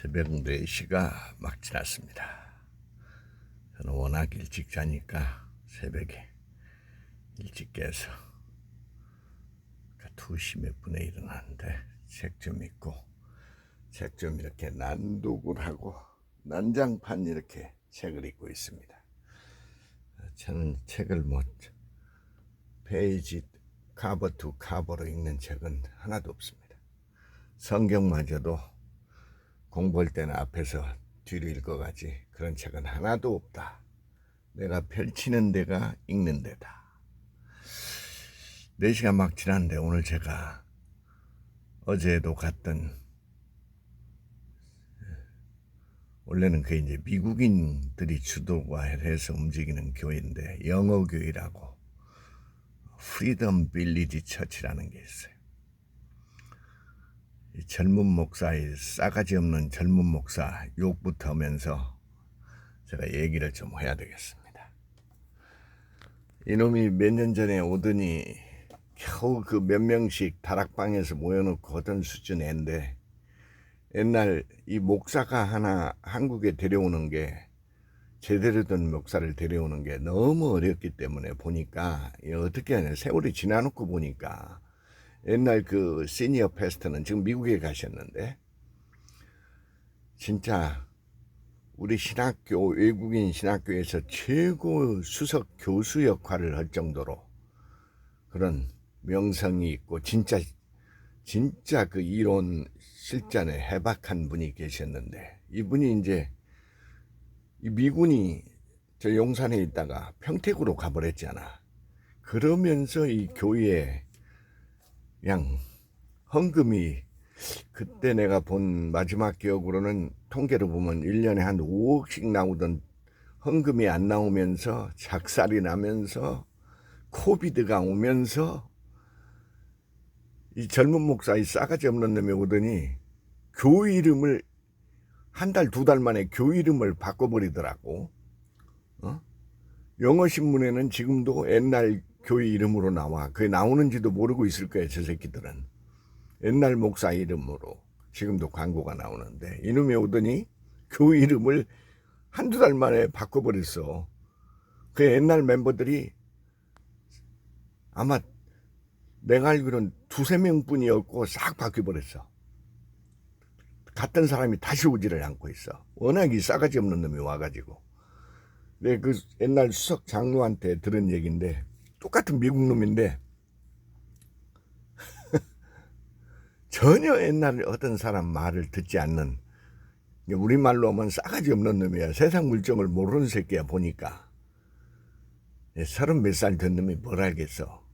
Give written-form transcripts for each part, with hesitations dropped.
새벽 4시가 막 지났습니다. 저는 워낙 일찍 자니까 새벽에 일찍 깨서 2시 몇 분에 일어났는데 책 좀 읽고 책 좀 이렇게 난독을 하고 난장판 이렇게 책을 읽고 있습니다. 저는 책을 페이지 카버 투 카버로 읽는 책은 하나도 없습니다. 성경마저도 공부할 때는 앞에서 뒤로 읽어가지 그런 책은 하나도 없다. 내가 펼치는 데가 읽는 데다. 4시간 막 지났는데 오늘 제가 어제도 갔던, 원래는 그게 이제 미국인들이 주도가 해서 움직이는 교회인데 영어 교회라고 프리덤 빌리지 처치라는 게 있어요. 이 젊은 목사의 싸가지 없는 젊은 목사 욕부터 하면서 제가 얘기를 좀 해야 되겠습니다. 이놈이 몇 년 전에 오더니 겨우 그 몇 명씩 다락방에서 모여놓고 하던 수준인데, 옛날 이 목사가 하나 한국에 데려오는 게, 제대로 된 목사를 데려오는 게 너무 어렵기 때문에 보니까 어떻게 하냐, 세월이 지나놓고 보니까 옛날 그 시니어 패스터는 지금 미국에 가셨는데 진짜 우리 신학교, 외국인 신학교에서 최고 수석 교수 역할을 할 정도로 그런 명성이 있고 진짜 그 이론 실전에 해박한 분이 계셨는데, 이분이 이제 이 미군이 저 용산에 있다가 평택으로 가버렸잖아. 그러면서 이 교회에 그냥 헌금이, 그때 내가 본 마지막 기억으로는 통계로 보면 1년에 한 5억씩 나오던 헌금이 안 나오면서 작살이 나면서 코비드가 오면서 이 젊은 목사의 싸가지 없는 놈이 오더니 교회 이름을 한 달, 2달 만에 교회 이름을 바꿔버리더라고. 영어신문에는 지금도 옛날 교회 이름으로 나와. 그게 나오는지도 모르고 있을 거야, 저 새끼들은. 옛날 목사 이름으로 지금도 광고가 나오는데, 이놈이 오더니 교회 이름을 한두 달 만에 바꿔버렸어. 그 옛날 멤버들이 아마 내가 알기로는 2-3명 뿐이었고 싹 바뀌어버렸어. 같은 사람이 다시 오지를 않고 있어. 워낙 이 싸가지 없는 놈이 와가지고. 내 그 옛날 수석 장로한테 들은 얘기인데, 똑같은 미국 놈인데 전혀 옛날 어떤 사람 말을 듣지 않는, 우리말로 하면 싸가지 없는 놈이야. 세상 물정을 모르는 새끼야. 보니까 30 몇 살 된 놈이 뭘 알겠어.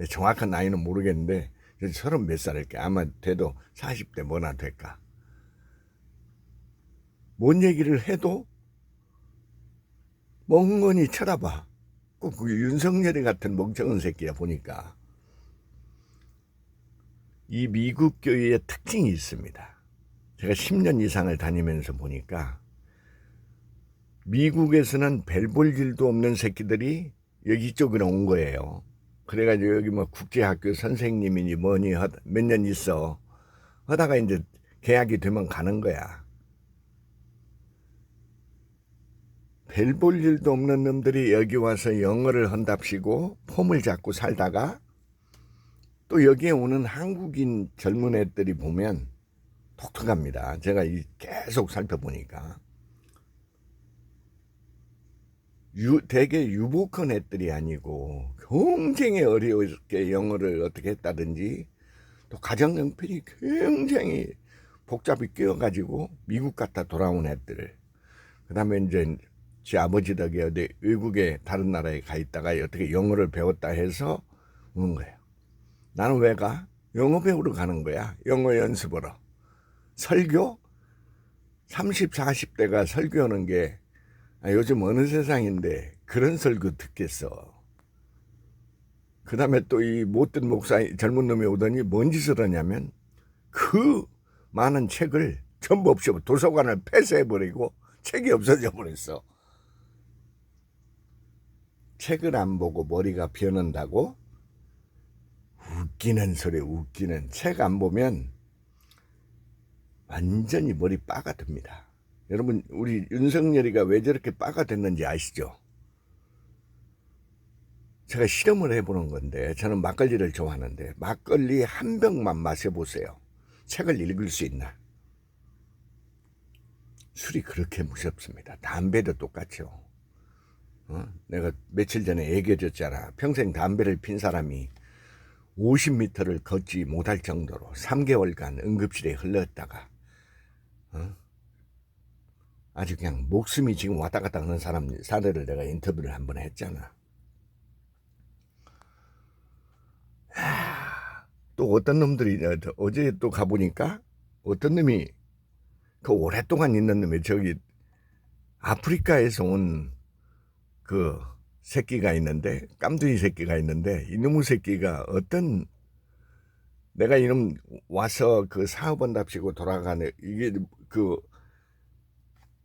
정확한 나이는 모르겠는데 30 몇 살일게. 아마 돼도 40대 뭐나 될까. 뭔 얘기를 해도 멍멍이 쳐다봐. 꼭 그 윤석열이 같은 멍청한 새끼야. 보니까 이 미국 교회의 특징이 있습니다. 제가 10년 이상을 다니면서 보니까 미국에서는 별 볼 일도 없는 새끼들이 여기 쪽으로 온 거예요. 그래가지고 여기 뭐 국제학교 선생님이니 뭐니 몇 년 있어 하다가 이제 계약이 되면 가는 거야. 별 볼 일도 없는 놈들이 여기 와서 영어를 한답시고 폼을 잡고 살다가 또 여기에 오는 한국인 젊은 애들이 보면 독특합니다. 제가 계속 살펴보니까 되게 유복한 애들이 아니고 굉장히 어렵게 영어를 어떻게 했다든지, 또 가정 형편이 굉장히 복잡히 끼어가지고 미국 갔다 돌아온 애들, 그 다음에 이제 제 아버지 덕에 어디 외국에 다른 나라에 가 있다가 어떻게 영어를 배웠다 해서 오는 거예요. 나는 왜 가? 영어 배우러 가는 거야. 영어 연습으로. 설교? 30, 40대가 설교하는 게 요즘 어느 세상인데 그런 설교 듣겠어. 그 다음에 또 이 못된 목사 젊은 놈이 오더니 뭔 짓을 하냐면 그 많은 책을 전부 없애고 도서관을 폐쇄해버리고 책이 없어져 버렸어. 책을 안 보고 머리가 변한다고? 웃기는 소리, 웃기는. 책 안 보면 완전히 머리 빠가 듭니다. 여러분, 우리 윤석열이가 왜 저렇게 빠가 됐는지 아시죠? 제가 실험을 해보는 건데, 저는 막걸리를 좋아하는데 막걸리 한 병만 마셔보세요. 책을 읽을 수 있나? 술이 그렇게 무섭습니다. 담배도 똑같죠. 내가 며칠 전에 얘기해줬잖아. 평생 담배를 핀 사람이 50m를 걷지 못할 정도로 3개월간 응급실에 흘렀다가 아주 그냥 목숨이 지금 왔다 갔다 하는 사례를 내가 인터뷰를 한번 했잖아. 또 어떤 놈들이 어제 또 가보니까 어떤 놈이 그 오랫동안 있는 놈이 저기 아프리카에서 온 그 새끼가 있는데, 깜둥이 새끼가 있는데, 이놈의 새끼가 어떤, 내가 이놈 와서 그 사업한답시고 돌아가네, 이게 그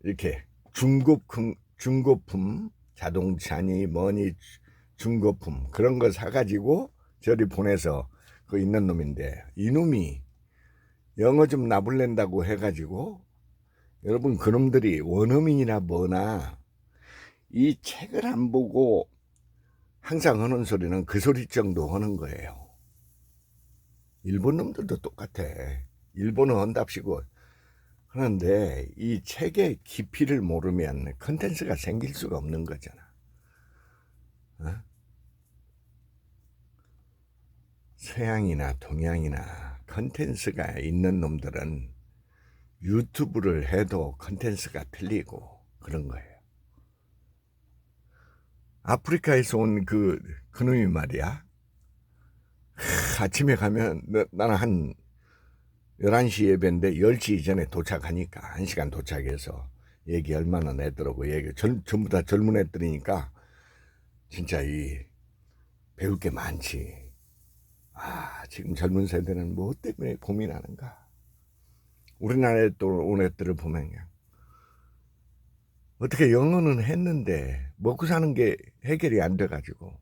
이렇게 중고품 자동차니 뭐니 중고품 그런 거 사가지고 저리 보내서 그 있는 놈인데, 이놈이 영어 좀 나불낸다고 해가지고, 여러분 그놈들이 원어민이나 뭐나 이 책을 안 보고 항상 하는 소리는 그 소리 정도 하는 거예요. 일본 놈들도 똑같아. 일본어 한답시고 하는데 이 책의 깊이를 모르면 컨텐츠가 생길 수가 없는 거잖아. 서양이나 동양이나 컨텐츠가 있는 놈들은 유튜브를 해도 컨텐츠가 틀리고 그런 거예요. 아프리카에서 온 그놈이 말이야. 아침에 가면 나는 한 11시 예배인데 10시 이전에 도착하니까 1시간 도착해서 얘기 얼마나 내더라고. 얘기 전부 다 젊은 애들이니까 진짜 배울 게 많지. 지금 젊은 세대는 뭐 때문에 고민하는가. 우리나라에 또 온 애들을 보면 그냥 어떻게 영어는 했는데 먹고 사는 게 해결이 안 돼가지고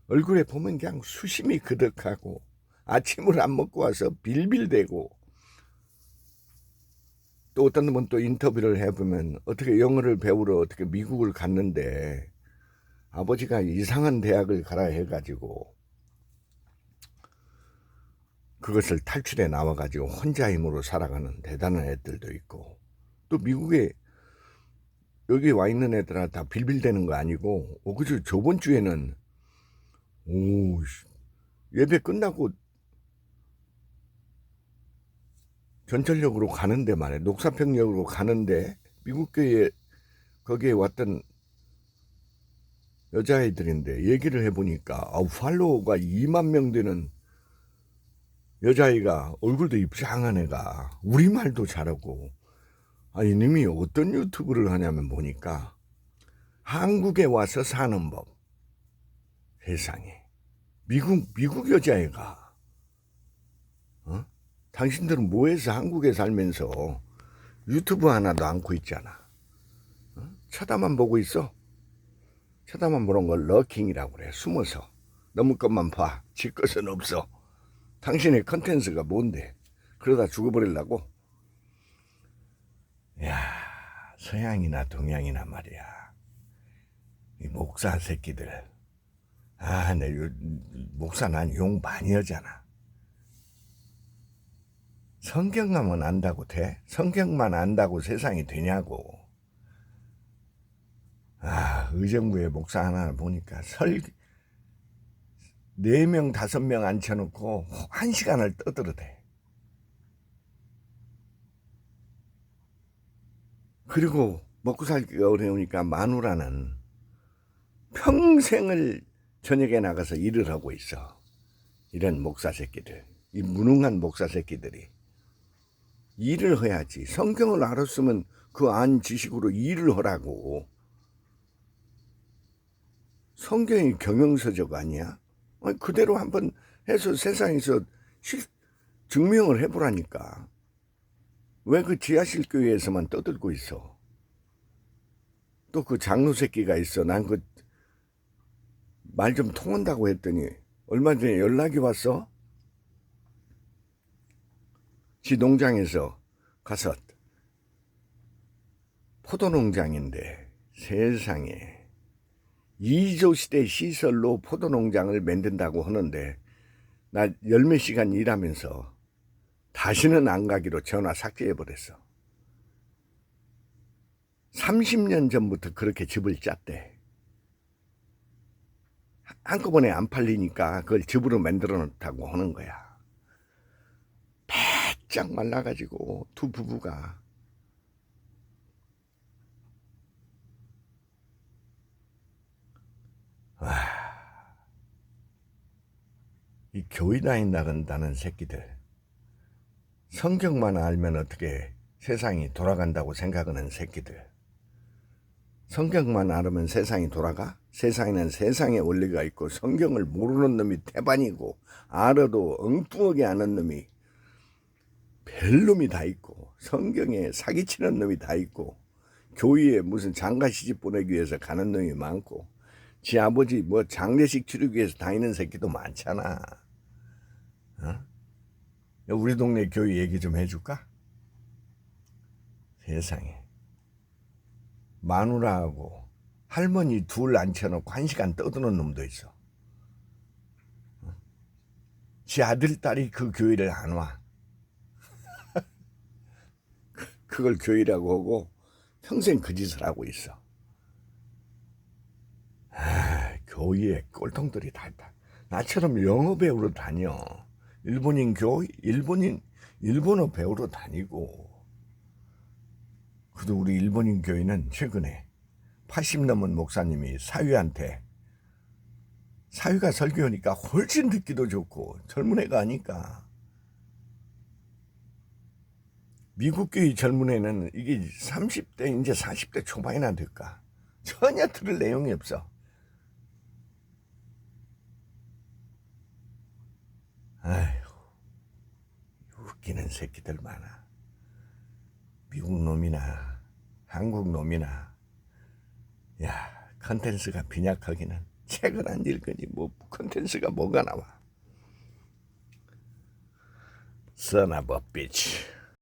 얼굴에 보면 그냥 수심이 그득하고 아침을 안 먹고 와서 빌빌대고, 또 어떤 놈은 또 인터뷰를 해보면 어떻게 영어를 배우러 어떻게 미국을 갔는데 아버지가 이상한 대학을 가라 해가지고 그것을 탈출해 나와가지고 혼자 힘으로 살아가는 대단한 애들도 있고, 또 미국에 여기 와 있는 애들은 다 빌빌대는 거 아니고, 그저 저번 주에는 예배 끝나고 전철역으로 가는데 말이야. 녹사평역으로 가는데 미국 교회 거기에 왔던 여자아이들인데 얘기를 해보니까 팔로워가 2만 명 되는 여자아이가, 얼굴도 이상한 애가 우리말도 잘하고, 님이 어떤 유튜브를 하냐면 보니까 한국에 와서 사는 법. 세상에 미국 여자애가 당신들은 뭐해서 한국에 살면서 유튜브 하나도 않고 있잖아. 쳐다만 보고 있어. 쳐다만 보는 걸 러킹이라고 그래. 숨어서 너무 것만 봐. 지 것은 없어. 당신의 컨텐츠가 뭔데? 그러다 죽어버리려고? 야, 서양이나 동양이나 말이야, 이 목사 새끼들. 목사 난 욕 많이 하잖아. 성경만 안다고 돼? 성경만 안다고 세상이 되냐고. 의정부의 목사 하나 보니까 4명 5명 앉혀놓고 1시간을 떠들어대. 그리고 먹고 살기가 어려우니까 마누라는 평생을 저녁에 나가서 일을 하고 있어. 이런 목사 새끼들, 이 무능한 목사 새끼들이 일을 해야지. 성경을 알았으면 그 안 지식으로 일을 하라고. 성경이 경영서적 아니야? 그대로 한번 해서 세상에서 증명을 해보라니까. 왜 그 지하실 교회에서만 떠들고 있어? 또 그 장로 새끼가 있어. 난 그 말 좀 통한다고 했더니 얼마 전에 연락이 왔어. 지 농장에서 가서 포도농장인데 세상에 2조 시대 시설로 포도농장을 만든다고 하는데 나 열 몇 시간 일하면서 다시는 안 가기로 전화 삭제해버렸어. 30년 전부터 그렇게 집을 짰대. 한꺼번에 안 팔리니까 그걸 집으로 만들어 놓다고 하는 거야. 바짝 말라가지고 두 부부가 이 교회 다닌다는 새끼들, 성경만 알면 어떻게 세상이 돌아간다고 생각하는 새끼들, 성경만 알으면 세상이 돌아가? 세상에는 세상의 원리가 있고 성경을 모르는 놈이 태반이고 알아도 엉뚱하게 아는 놈이 별놈이 다 있고 성경에 사기치는 놈이 다 있고 교회에 무슨 장가 시집 보내기 위해서 가는 놈이 많고 지 아버지 뭐 장례식 치르기 위해서 다니는 새끼도 많잖아. 어? 우리 동네 교회 얘기 좀 해줄까? 세상에 마누라하고 할머니 둘 앉혀놓고 1시간 떠드는 놈도 있어. 지 아들 딸이 그 교회를 안 와. 그걸 교회라고 하고 평생 그 짓을 하고 있어. 교회에 꼴통들이 다 있다. 나처럼 영어 배우러 다녀. 일본어 배우러 다니고. 그래도 우리 일본인 교회는 최근에 80 넘은 목사님이 사위한테 사위가 설교하니까 훨씬 듣기도 좋고 젊은 애가 하니까 미국 교회 젊은 애는 이게 30대 이제 40대 초반이나 될까 전혀 들을 내용이 없어. 아휴 웃기는 새끼들 많아. 미국 놈이나 한국 놈이나 야 컨텐츠가 빈약하기는 책을 안 읽으니 뭐 컨텐츠가 뭐가 나와. Son of a bitch.